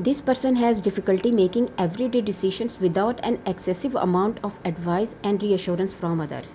this person has difficulty making everyday decisions without an excessive amount of advice and reassurance from others।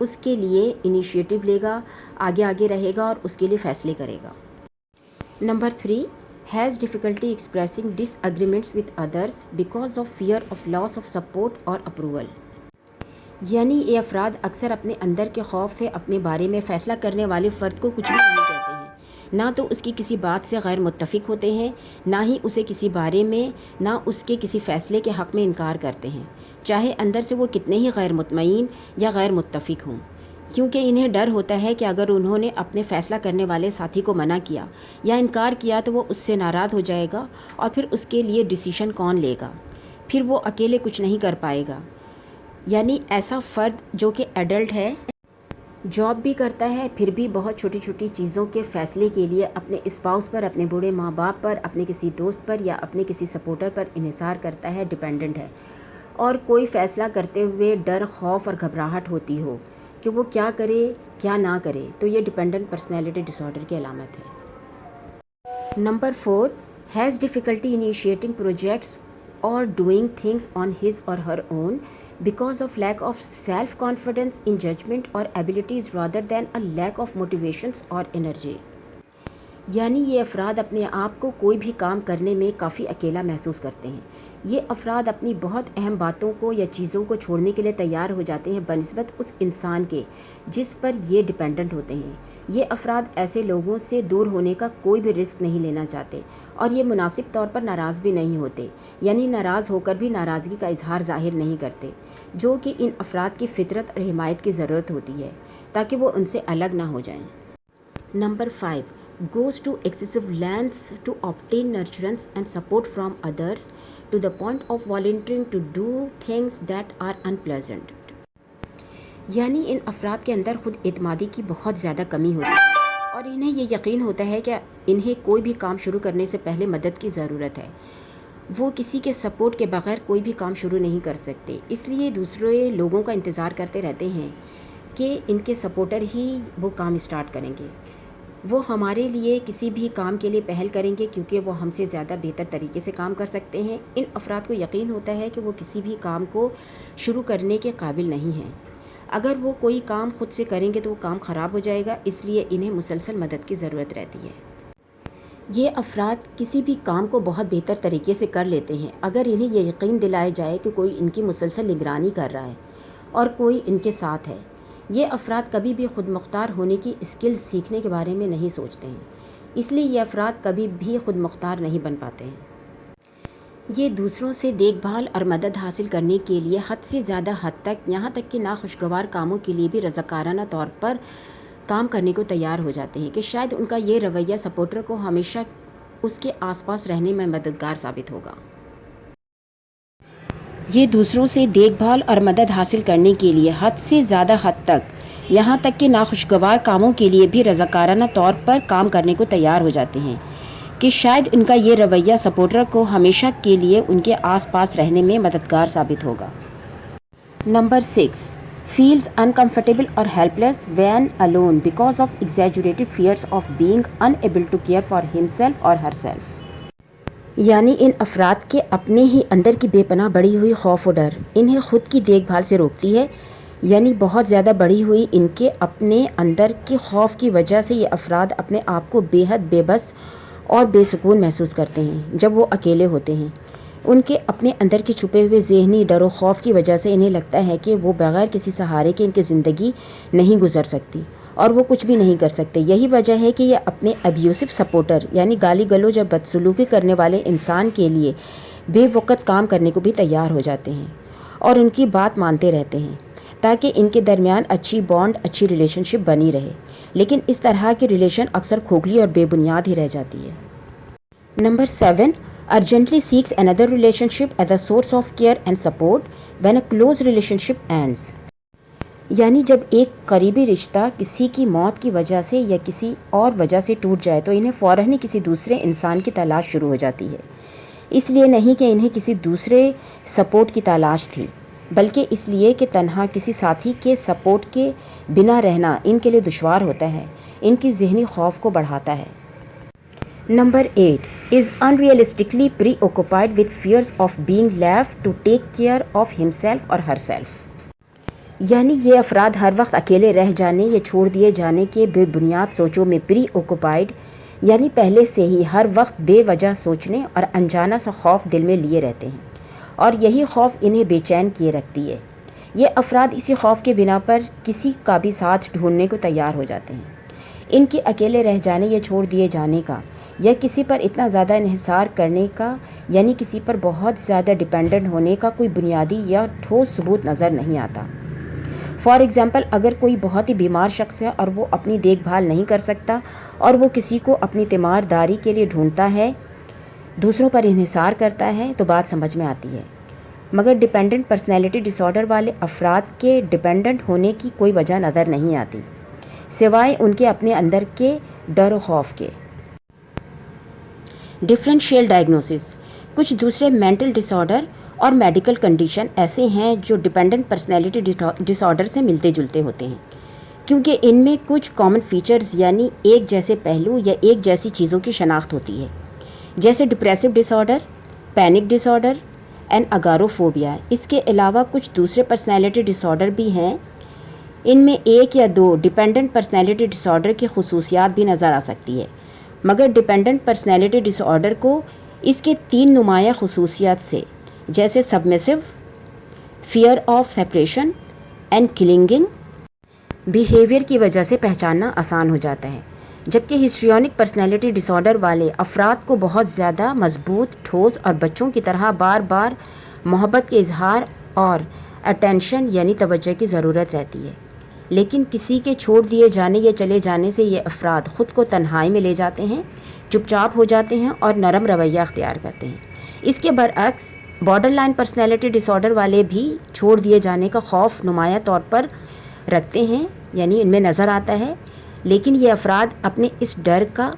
اس کے لیے initiative لے گا، آگے رہے گا اور اس کے لیے فیصلے کرے گا۔ Number 3، has difficulty expressing dish agreements with others because of fear of loss of support اور اپروول۔ یعنی یہ افراد اکثر اپنے اندر کے خوف سے اپنے بارے میں فیصلہ کرنے والے فرد کو کچھ بھی نہیں کہتے ہیں، نہ تو اس کی کسی بات سے غیر متفق ہوتے ہیں، نہ ہی اسے کسی بارے میں، نہ اس کے کسی فیصلے کے حق میں انکار کرتے ہیں، چاہے اندر سے وہ کتنے ہی غیر مطمئن یا غیر متفق ہوں، کیونکہ انہیں ڈر ہوتا ہے کہ اگر انہوں نے اپنے فیصلہ کرنے والے ساتھی کو منع کیا یا انکار کیا تو وہ اس سے ناراض ہو جائے گا اور پھر اس کے لیے ڈیسیشن کون لے گا، پھر وہ اکیلے کچھ نہیں کر پائے گا۔ یعنی ایسا فرد جو کہ ایڈلٹ ہے، جاب بھی کرتا ہے، پھر بھی بہت چھوٹی چھوٹی چیزوں کے فیصلے کے لیے اپنے اسپاؤس پر، اپنے بوڑھے ماں باپ پر، اپنے کسی دوست پر یا اپنے کسی سپورٹر پر انحصار کرتا ہے، ڈیپینڈنٹ ہے، اور کوئی فیصلہ کرتے ہوئے ڈر، خوف اور گھبراہٹ ہوتی ہو کہ وہ کیا کرے کیا نہ کرے، تو یہ ڈیپینڈنٹ پرسنالٹی ڈس آرڈر کی علامت ہے۔ Number 4، has difficulty initiating projects or doing things on his or her own because of lack of self-confidence in judgment or abilities rather than a lack of motivations or energy۔ یعنی یہ افراد اپنے آپ کو کوئی بھی کام کرنے میں کافی اکیلا محسوس کرتے ہیں۔ یہ افراد اپنی بہت اہم باتوں کو یا چیزوں کو چھوڑنے کے لیے تیار ہو جاتے ہیں بنسبت اس انسان کے جس پر یہ ڈیپینڈنٹ ہوتے ہیں۔ یہ افراد ایسے لوگوں سے دور ہونے کا کوئی بھی رسک نہیں لینا چاہتے اور یہ مناسب طور پر ناراض بھی نہیں ہوتے، یعنی ناراض ہو کر بھی ناراضگی کا اظہار ظاہر نہیں کرتے، جو کہ ان افراد کی فطرت اور حمایت کی ضرورت ہوتی ہے تاکہ وہ ان سے الگ نہ ہو جائیں۔ Number 5، goes to excessive lengths to obtain nurturance and support from others to the point of volunteering to do things that are unpleasant۔ یعنی ان افراد کے اندر خود اعتمادی کی بہت زیادہ کمی ہوتی ہے اور انہیں یہ یقین ہوتا ہے کہ انہیں کوئی بھی کام شروع کرنے سے پہلے مدد کی ضرورت ہے، وہ کسی کے سپورٹ کے بغیر کوئی بھی کام شروع نہیں کر سکتے، اس لیے دوسرے لوگوں کا انتظار کرتے رہتے ہیں کہ ان کے سپورٹر ہی وہ کام اسٹارٹ کریں گے، وہ ہمارے لیے کسی بھی کام کے لیے پہل کریں گے کیونکہ وہ ہم سے زیادہ بہتر طریقے سے کام کر سکتے ہیں۔ ان افراد کو یقین ہوتا ہے کہ وہ کسی بھی کام کو شروع کرنے کے قابل نہیں ہیں، اگر وہ کوئی کام خود سے کریں گے تو وہ کام خراب ہو جائے گا، اس لیے انہیں مسلسل مدد کی ضرورت رہتی ہے۔ یہ افراد کسی بھی کام کو بہت بہتر طریقے سے کر لیتے ہیں اگر انہیں یہ یقین دلایا جائے کہ کوئی ان کی مسلسل نگرانی کر رہا ہے اور کوئی ان کے ساتھ ہے۔ یہ افراد کبھی بھی خود مختار ہونے کی اسکلز سیکھنے کے بارے میں نہیں سوچتے ہیں، اس لیے یہ افراد کبھی بھی خود مختار نہیں بن پاتے ہیں۔ یہ دوسروں سے دیکھ بھال اور مدد حاصل کرنے کے لیے حد سے زیادہ حد تک، یہاں تک کہ ناخوشگوار کاموں کے لیے بھی رضاکارانہ طور پر کام کرنے کو تیار ہو جاتے ہیں کہ شاید ان کا یہ رویہ سپورٹر کو ہمیشہ اس کے آس پاس رہنے میں مددگار ثابت ہوگا۔ یہ دوسروں سے دیکھ بھال اور مدد حاصل کرنے کے لیے حد سے زیادہ حد تک، یہاں تک کہ ناخوشگوار کاموں کے لیے بھی رضاکارانہ طور پر کام کرنے کو تیار ہو جاتے ہیں کہ شاید ان کا یہ رویہ سپورٹر کو ہمیشہ کے لیے ان کے آس پاس رہنے میں مددگار ثابت ہوگا۔ Number 6، feels uncomfortable or helpless when alone because of exaggerated fears of being unable to care for himself or herself۔ یعنی ان افراد کے اپنے ہی اندر کی بے پناہ بڑھی ہوئی خوف و ڈر انہیں خود کی دیکھ بھال سے روکتی ہے، یعنی بہت زیادہ بڑھی ہوئی ان کے اپنے اندر کے خوف کی وجہ سے یہ افراد اپنے آپ کو بے حد بے بس اور بے سکون محسوس کرتے ہیں جب وہ اکیلے ہوتے ہیں۔ ان کے اپنے اندر کے چھپے ہوئے ذہنی ڈر و خوف کی وجہ سے انہیں لگتا ہے کہ وہ بغیر کسی سہارے کے ان کی زندگی نہیں گزر سکتی اور وہ کچھ بھی نہیں کر سکتے۔ یہی وجہ ہے کہ یہ اپنے ابیوسو سپورٹر یعنی گالی گلوچ اور بدسلوکی کرنے والے انسان کے لیے بے وقت کام کرنے کو بھی تیار ہو جاتے ہیں اور ان کی بات مانتے رہتے ہیں تاکہ ان کے درمیان اچھی بانڈ، اچھی ریلیشن شپ بنی رہے، لیکن اس طرح کی ریلیشن اکثر کھوکھلی اور بے بنیاد ہی رہ جاتی ہے۔ Number 7، urgently seeks another relationship as a source of care and support when a close relationship ends۔ یعنی جب ایک قریبی رشتہ کسی کی موت کی وجہ سے یا کسی اور وجہ سے ٹوٹ جائے تو انہیں فوراً ہی کسی دوسرے انسان کی تلاش شروع ہو جاتی ہے، اس لیے نہیں کہ انہیں کسی دوسرے سپورٹ کی تلاش تھی، بلکہ اس لیے کہ تنہا کسی ساتھی کے سپورٹ کے بنا رہنا ان کے لیے دشوار ہوتا ہے، ان کی ذہنی خوف کو بڑھاتا ہے۔ Number 8، is unrealistically preoccupied with fears of being left to take care of himself or herself۔ یعنی یہ افراد ہر وقت اکیلے رہ جانے یا چھوڑ دیے جانے کے بے بنیاد سوچوں میں پری اوکوپائڈ، یعنی پہلے سے ہی ہر وقت بے وجہ سوچنے اور انجانا سا خوف دل میں لیے رہتے ہیں، اور یہی خوف انہیں بے چین کیے رکھتی ہے۔ یہ افراد اسی خوف کے بنا پر کسی کا بھی ساتھ ڈھونڈنے کو تیار ہو جاتے ہیں۔ ان کے اکیلے رہ جانے یا چھوڑ دیے جانے کا یا کسی پر اتنا زیادہ انحصار کرنے کا، یعنی کسی پر بہت زیادہ ڈیپینڈنٹ ہونے کا کوئی بنیادی یا ٹھوس ثبوت نظر نہیں آتا۔ فار ایگزامپل، اگر کوئی بہت ہی بیمار شخص ہے اور وہ اپنی دیکھ بھال نہیں کر سکتا اور وہ کسی کو اپنی تیمار داری کے لیے ڈھونڈتا ہے، دوسروں پر انحصار کرتا ہے، تو بات سمجھ میں آتی ہے۔ مگر ڈیپینڈنٹ پرسنالٹی ڈس آرڈر والے افراد کے ڈیپینڈنٹ ہونے کی کوئی وجہ نظر نہیں آتی، سوائے ان کے اپنے اندر کے ڈر و خوف کے۔ Differential diagnosis. کچھ دوسرے مینٹل ڈس آرڈر اور میڈیکل کنڈیشن ایسے ہیں جو ڈیپینڈنٹ پرسنالٹی ڈس آرڈر سے ملتے جلتے ہوتے ہیں، کیونکہ ان میں کچھ کامن فیچرز یعنی ایک جیسے پہلو یا ایک جیسی چیزوں کی شناخت ہوتی ہے، جیسے depressive disorder, panic disorder and agoraphobia. اس کے علاوہ کچھ دوسرے پرسنالٹی ڈس آرڈر بھی ہیں، ان میں ایک یا دو ڈیپینڈنٹ پرسنالٹی ڈس آرڈر کی خصوصیات بھی نظر آ سکتی ہے، مگر ڈیپینڈنٹ پرسنالٹی ڈس آرڈر کو اس کے 3 نمایاں خصوصیات سے، جیسے سبمسو، fear of separation and clinging behaviour کی وجہ سے پہچاننا آسان ہو جاتا ہے، جبکہ ہسٹریونک پرسنالٹی ڈس آرڈر والے افراد کو بہت زیادہ مضبوط، ٹھوس اور بچوں کی طرح بار بار محبت کے اظہار اور اٹینشن یعنی توجہ کی ضرورت رہتی ہے۔ لیکن کسی کے چھوڑ دیے جانے یا چلے جانے سے یہ افراد خود کو تنہائی میں لے جاتے ہیں، چپ چاپ ہو جاتے ہیں اور نرم رویہ اختیار کرتے ہیں۔ اس کے برعکس بارڈر لائن پرسنالٹی ڈس آرڈر والے بھی چھوڑ دیے جانے کا خوف نمایاں طور پر رکھتے ہیں، یعنی ان میں نظر آتا ہے، لیکن یہ افراد اپنے اس ڈر کا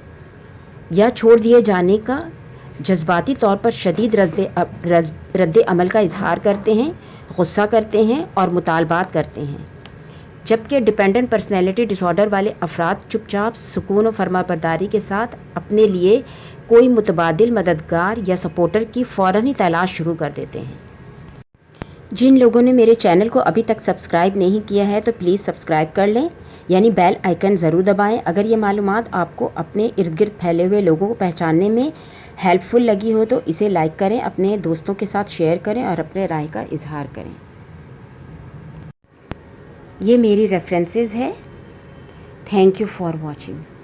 یا چھوڑ دیے جانے کا جذباتی طور پر شدید رد عمل کا اظہار کرتے ہیں، غصہ کرتے ہیں اور مطالبات کرتے ہیں، جبکہ ڈیپینڈنٹ پرسنالٹی ڈس آرڈر والے افراد چپ چاپ، سکون و فرمانبرداری کے ساتھ اپنے لیے کوئی متبادل مددگار یا سپورٹر کی فوراً ہی تلاش شروع کر دیتے ہیں۔ جن لوگوں نے میرے چینل کو ابھی تک سبسکرائب نہیں کیا ہے تو پلیز سبسکرائب کر لیں، یعنی بیل آئیکن ضرور دبائیں۔ اگر یہ معلومات آپ کو اپنے ارد گرد پھیلے ہوئے لوگوں کو پہچاننے میں ہیلپ فل لگی ہو تو اسے لائک کریں، اپنے دوستوں کے ساتھ شیئر کریں اور اپنے رائے کا اظہار کریں۔ یہ میری ریفرنسز ہے۔ Thank you for watching.